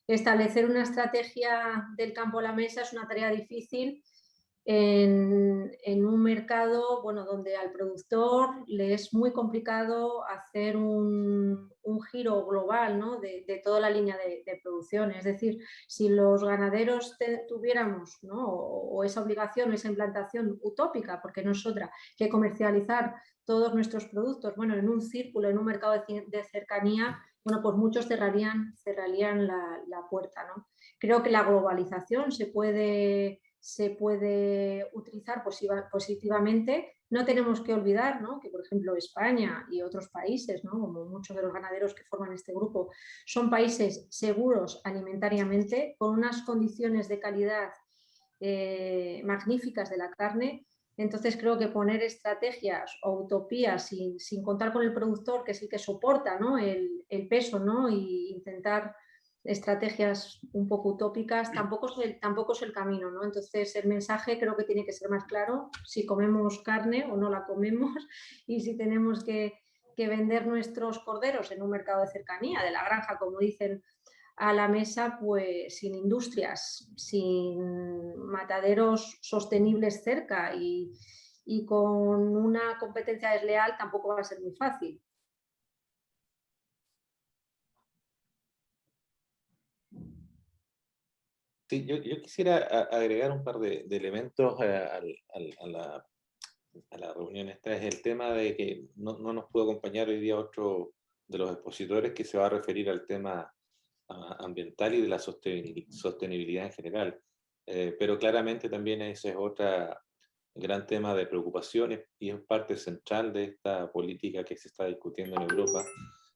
establecer una estrategia del campo a la mesa es una tarea difícil en un mercado, bueno, donde al productor le es muy complicado hacer un giro global, ¿no? de toda la línea de producción. Es decir, si los ganaderos tuviéramos, ¿no? o esa obligación, esa implantación utópica, porque no es otra, que comercializar todos nuestros productos, bueno, en un círculo, en un mercado de cercanía, bueno, pues muchos cerrarían la puerta, ¿no? Creo que la globalización se puede utilizar positivamente. No tenemos que olvidar, ¿no? que, por ejemplo, España y otros países, ¿no? como muchos de los ganaderos que forman este grupo, son países seguros alimentariamente, con unas condiciones de calidad magníficas de la carne. Entonces creo que poner estrategias o utopías sin contar con el productor, que es el que soporta, ¿no? el peso, ¿no? e intentar estrategias un poco utópicas, tampoco es el camino, ¿no? Entonces el mensaje creo que tiene que ser más claro, si comemos carne o no la comemos, y si tenemos que vender nuestros corderos en un mercado de cercanía, de la granja, como dicen, a la mesa, pues sin industrias, sin mataderos sostenibles cerca y con una competencia desleal, tampoco va a ser muy fácil. Sí, yo quisiera agregar un par de elementos a la reunión esta. Es el tema de que no nos pudo acompañar hoy día otro de los expositores que se va a referir al tema ambiental y de la sostenibilidad en general. Pero claramente también ese es otro gran tema de preocupaciones y es parte central de esta política que se está discutiendo en Europa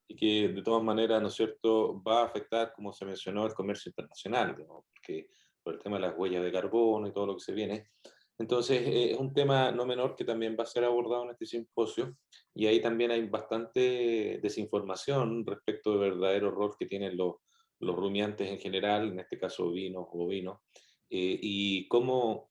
y que de todas maneras, ¿no es cierto?, va a afectar, como se mencionó, el comercio internacional, ¿no? Porque por el tema de las huellas de carbono y todo lo que se viene. Entonces, es un tema no menor que también va a ser abordado en este simposio, y ahí también hay bastante desinformación respecto del verdadero rol que tienen los rumiantes en general, en este caso ovinos o bovinos, y cómo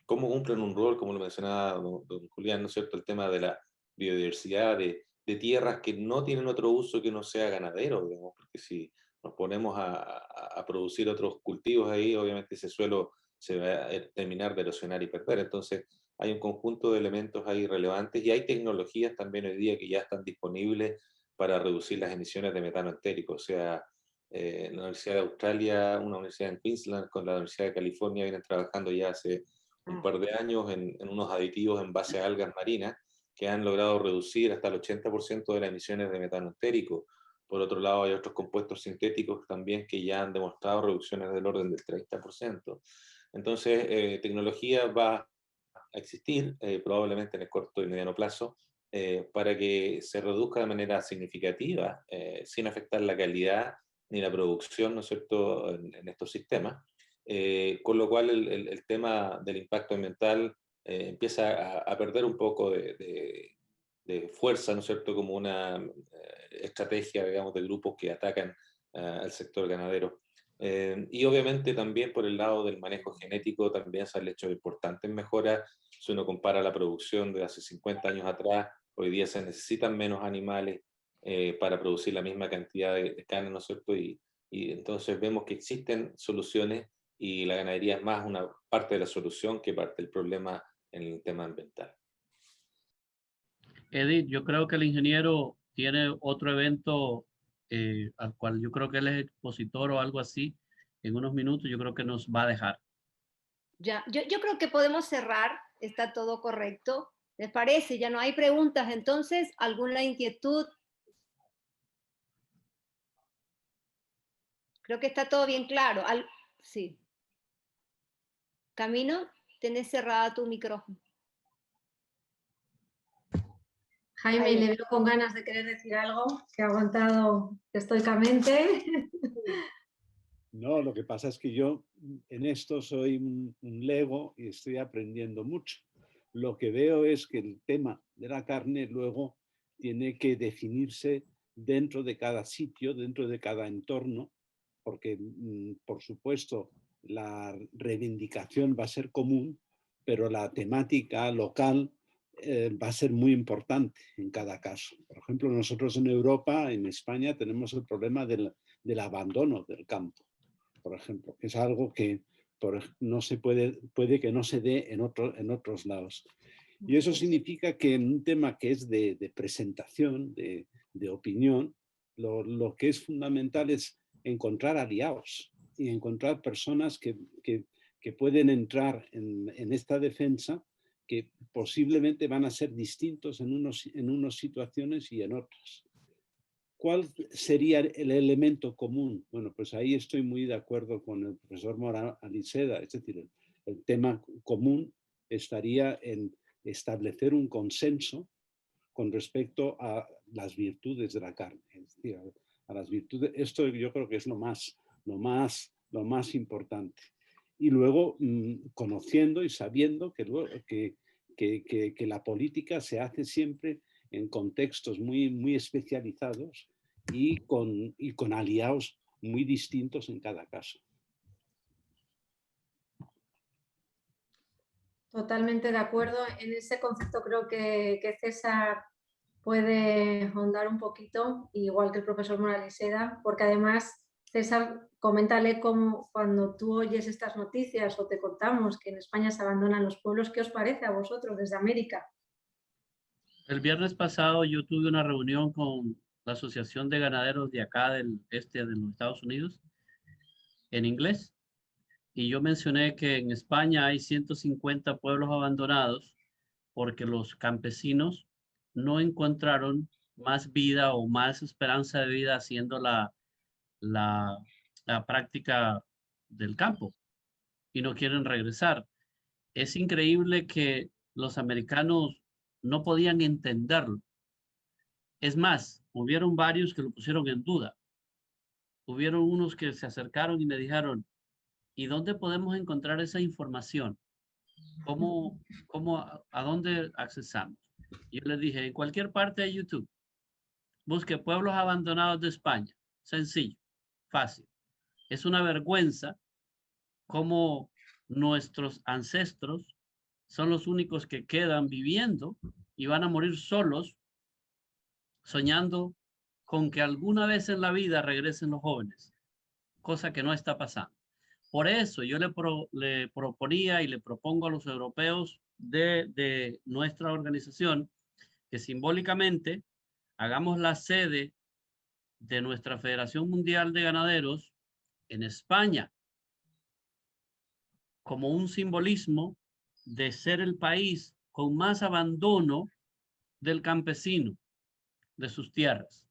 cumplen un rol, como lo mencionaba don Julián, ¿no es cierto?, el tema de la biodiversidad, de tierras que no tienen otro uso que no sea ganadero, digamos, porque si nos ponemos a producir otros cultivos ahí, obviamente ese suelo se va a terminar de erosionar y perder. Entonces, hay un conjunto de elementos ahí relevantes y hay tecnologías también hoy día que ya están disponibles para reducir las emisiones de metano entérico. O sea, la Universidad de Australia, una universidad en Queensland con la Universidad de California vienen trabajando ya hace un par de años en unos aditivos en base a algas marinas que han logrado reducir hasta el 80% de las emisiones de metano entérico. Por otro lado, hay otros compuestos sintéticos también que ya han demostrado reducciones del orden del 30%. Entonces, tecnología va a existir, probablemente en el corto y mediano plazo, para que se reduzca de manera significativa, sin afectar la calidad ni la producción, ¿no es cierto?, en estos sistemas. Con lo cual el tema del impacto ambiental empieza a perder un poco de fuerza, ¿no es cierto?, como una estrategia, digamos, de grupos que atacan al sector ganadero. Y obviamente también por el lado del manejo genético también se han hecho importantes mejoras. Si uno compara la producción de hace 50 años atrás, hoy día se necesitan menos animales para producir la misma cantidad de carne, ¿no es cierto? Y entonces vemos que existen soluciones y la ganadería es más una parte de la solución que parte del problema el tema ambiental. Edith, yo creo que el ingeniero tiene otro evento al cual yo creo que él es expositor o algo así. En unos minutos yo creo que nos va a dejar. Ya, yo creo que podemos cerrar, está todo correcto. ¿Les parece? Ya no hay preguntas, entonces, ¿alguna inquietud? Creo que está todo bien claro. Sí. Camino, tenés cerrada tu micrófono. Jaime, le veo con ganas de querer decir algo, que ha aguantado estoicamente. No, lo que pasa es que yo en esto soy un lego y estoy aprendiendo mucho. Lo que veo es que el tema de la carne luego tiene que definirse dentro de cada sitio, dentro de cada entorno, porque por supuesto la reivindicación va a ser común, pero la temática local va a ser muy importante en cada caso. Por ejemplo, nosotros en Europa, en España, tenemos el problema del abandono del campo, por ejemplo, que es algo que no se puede que no se dé en otros lados. Y eso significa que en un tema que es de presentación, de opinión, lo que es fundamental es encontrar aliados y encontrar personas que pueden entrar en esta defensa, que posiblemente van a ser distintos en unas situaciones y en otras. ¿Cuál sería el elemento común? Bueno, pues ahí estoy muy de acuerdo con el profesor Morán Aliseda, es decir, el tema común estaría en establecer un consenso con respecto a las virtudes de la carne, es decir, a las virtudes. Esto yo creo que es lo más importante. Y luego conociendo y sabiendo que la política se hace siempre en contextos muy especializados y con aliados muy distintos en cada caso. Totalmente de acuerdo. En ese concepto creo que César puede ahondar un poquito, igual que el profesor Moraliseda, porque además, César, coméntale cómo cuando tú oyes estas noticias o te contamos que en España se abandonan los pueblos, ¿qué os parece a vosotros desde América? El viernes pasado yo tuve una reunión con la Asociación de Ganaderos de acá del este de los Estados Unidos en inglés. Y yo mencioné que en España hay 150 pueblos abandonados porque los campesinos no encontraron más vida o más esperanza de vida haciendo la práctica del campo y no quieren regresar. Es increíble que los americanos no podían entenderlo. Es más, hubieron varios que lo pusieron en duda. Hubieron unos que se acercaron y me dijeron, ¿y dónde podemos encontrar esa información? ¿A dónde accesamos? Yo les dije, en cualquier parte de YouTube, busque pueblos abandonados de España. Sencillo, fácil. Es una vergüenza cómo nuestros ancestros son los únicos que quedan viviendo y van a morir solos, soñando con que alguna vez en la vida regresen los jóvenes, cosa que no está pasando. Por eso yo le proponía y le propongo a los europeos de nuestra organización que simbólicamente hagamos la sede de nuestra Federación Mundial de Ganaderos en España, como un simbolismo de ser el país con más abandono del campesino, de sus tierras.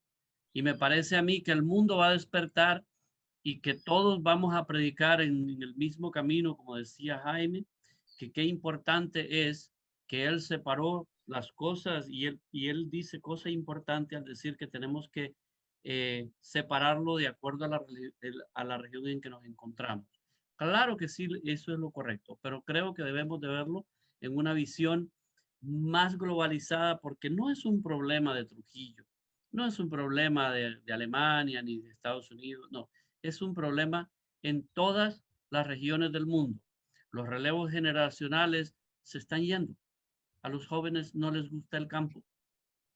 Y me parece a mí que el mundo va a despertar y que todos vamos a predicar en el mismo camino, como decía Jaime, que qué importante es que él separó las cosas y él dice cosa importante al decir que tenemos que separarlo de acuerdo a la región en que nos encontramos. Claro que sí, eso es lo correcto, pero creo que debemos de verlo en una visión más globalizada, porque no es un problema de Trujillo, no es un problema de Alemania ni de Estados Unidos, no, es un problema en todas las regiones del mundo. Los relevos generacionales se están yendo. A los jóvenes no les gusta el campo,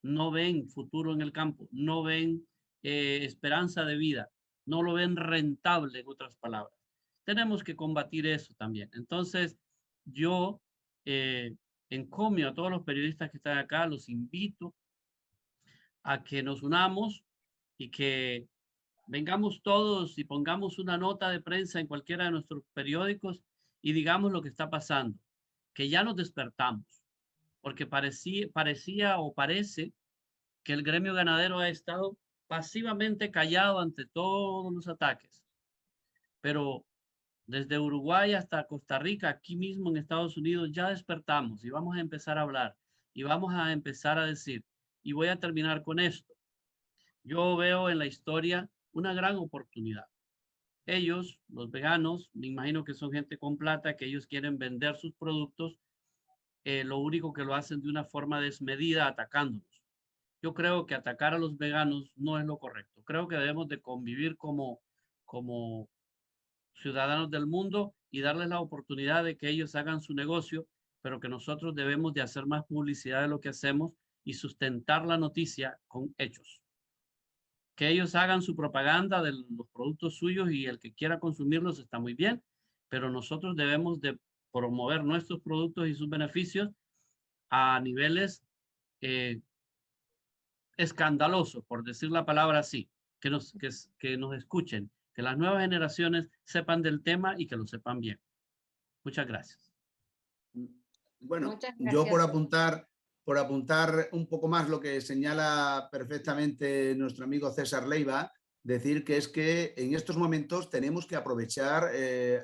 no ven futuro en el campo, no ven esperanza de vida, no lo ven rentable, en otras palabras. Tenemos que combatir eso también. Entonces, yo encomio a todos los periodistas que están acá, los invito a que nos unamos y que vengamos todos y pongamos una nota de prensa en cualquiera de nuestros periódicos y digamos lo que está pasando, que ya nos despertamos, porque parecía o parece que el gremio ganadero ha estado pasivamente callado ante todos los ataques. Pero desde Uruguay hasta Costa Rica, aquí mismo en Estados Unidos, ya despertamos y vamos a empezar a hablar y vamos a empezar a decir, y voy a terminar con esto. Yo veo en la historia una gran oportunidad. Ellos, los veganos, me imagino que son gente con plata, que ellos quieren vender sus productos, lo único que lo hacen de una forma desmedida, atacándonos. Yo creo que atacar a los veganos no es lo correcto. Creo que debemos de convivir como ciudadanos del mundo y darles la oportunidad de que ellos hagan su negocio, pero que nosotros debemos de hacer más publicidad de lo que hacemos y sustentar la noticia con hechos. Que ellos hagan su propaganda de los productos suyos y el que quiera consumirlos está muy bien, pero nosotros debemos de promover nuestros productos y sus beneficios a niveles escandalosos, por decir la palabra así, que nos escuchen, que las nuevas generaciones sepan del tema y que lo sepan bien. Muchas gracias. Bueno, Muchas yo gracias. por apuntar un poco más lo que señala perfectamente nuestro amigo César Leiva, decir que es que en estos momentos tenemos que aprovechar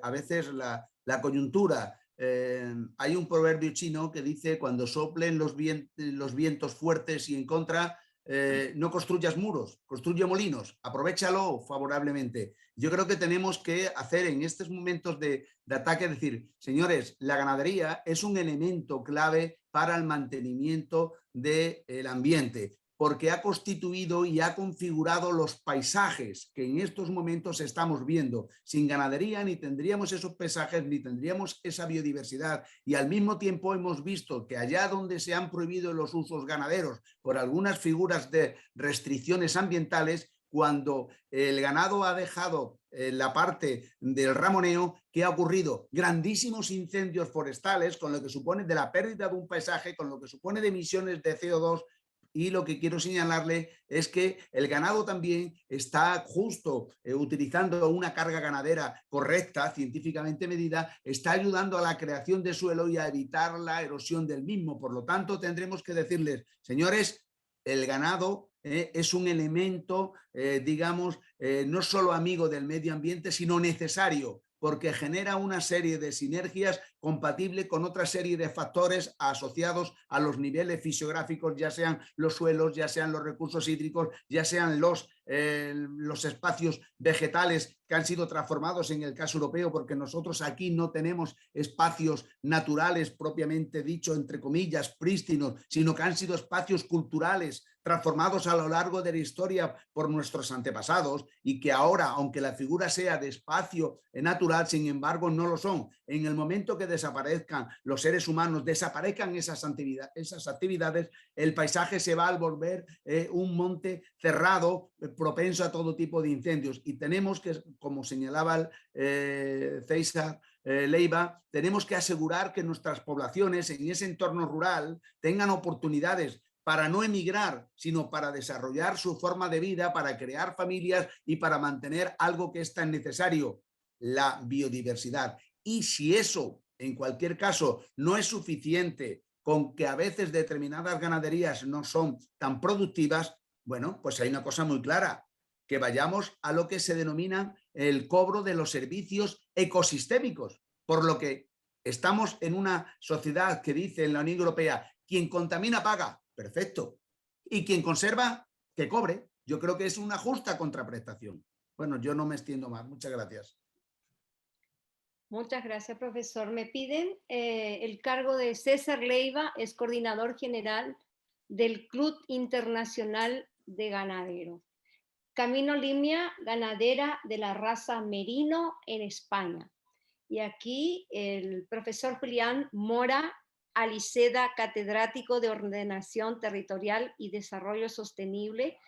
a veces la coyuntura. Hay un proverbio chino que dice: cuando soplen los vientos fuertes y en contra, no construyas muros, construye molinos, aprovéchalo favorablemente. Yo creo que tenemos que hacer en estos momentos de ataque, decir, señores, la ganadería es un elemento clave para el mantenimiento del ambiente, porque ha constituido y ha configurado los paisajes que en estos momentos estamos viendo. Sin ganadería ni tendríamos esos paisajes, ni tendríamos esa biodiversidad. Y al mismo tiempo hemos visto que allá donde se han prohibido los usos ganaderos por algunas figuras de restricciones ambientales, cuando el ganado ha dejado la parte del ramoneo, ¿qué ha ocurrido? Grandísimos incendios forestales, con lo que supone de la pérdida de un paisaje, con lo que supone de emisiones de CO2. Y lo que quiero señalarle es que el ganado también está justo utilizando una carga ganadera correcta, científicamente medida, está ayudando a la creación de suelo y a evitar la erosión del mismo. Por lo tanto, tendremos que decirles, señores, el ganado es un elemento, digamos, no solo amigo del medio ambiente, sino necesario, porque genera una serie de sinergias compatibles con otra serie de factores asociados a los niveles fisiográficos, ya sean los suelos, ya sean los recursos hídricos, ya sean los espacios vegetales que han sido transformados en el caso europeo, porque nosotros aquí no tenemos espacios naturales propiamente dicho, entre comillas, prístinos, sino que han sido espacios culturales transformados a lo largo de la historia por nuestros antepasados y que ahora, aunque la figura sea de espacio natural, sin embargo no lo son. En el momento que desaparezcan los seres humanos, desaparezcan esas actividades, el paisaje se va a volver un monte cerrado, propenso a todo tipo de incendios. Y tenemos que, como señalaba César Leiva, tenemos que asegurar que nuestras poblaciones en ese entorno rural tengan oportunidades para no emigrar, sino para desarrollar su forma de vida, para crear familias y para mantener algo que es tan necesario, la biodiversidad. Y si eso, en cualquier caso, no es suficiente, con que a veces determinadas ganaderías no son tan productivas, bueno, pues hay una cosa muy clara, que vayamos a lo que se denomina el cobro de los servicios ecosistémicos, por lo que estamos en una sociedad que dice en la Unión Europea, quien contamina paga. Perfecto. Y quien conserva, que cobre. Yo creo que es una justa contraprestación. Bueno, yo no me extiendo más. Muchas gracias. Muchas gracias, profesor. Me piden el cargo de César Leiva, es coordinador general del Club Internacional de Ganaderos. Camino Limia, ganadera de la raza Merino en España. Y aquí el profesor Julián Mora Aliceda, catedrático de Ordenación Territorial y Desarrollo Sostenible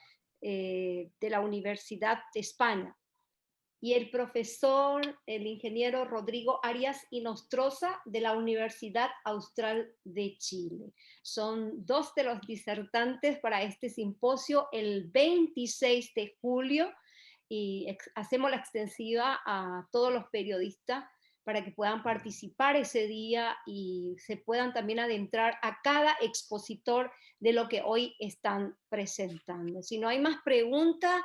de la Universidad de España. y el profesor, el ingeniero Rodrigo Arias Inostroza de la Universidad Austral de Chile. Son dos de los disertantes para este simposio el 26 de julio y hacemos la extensiva a todos los periodistas para que puedan participar ese día y se puedan también adentrar a cada expositor de lo que hoy están presentando. Si no hay más preguntas,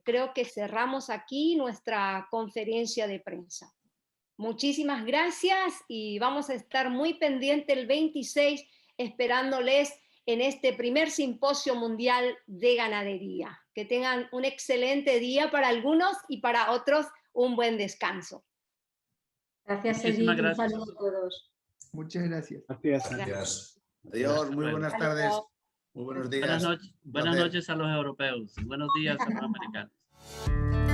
creo que cerramos aquí nuestra conferencia de prensa. Muchísimas gracias y vamos a estar muy pendientes el 26 esperándoles en este primer simposio mundial de ganadería. Que tengan un excelente día para algunos y para otros un buen descanso. Gracias, Muchísimas Edith. Un gracias. saludo a todos. Muchas gracias. Gracias. Gracias. Adiós, muy buenas tardes. Muy buenos días. Buenas noches a los europeos, buenos días a los americanos.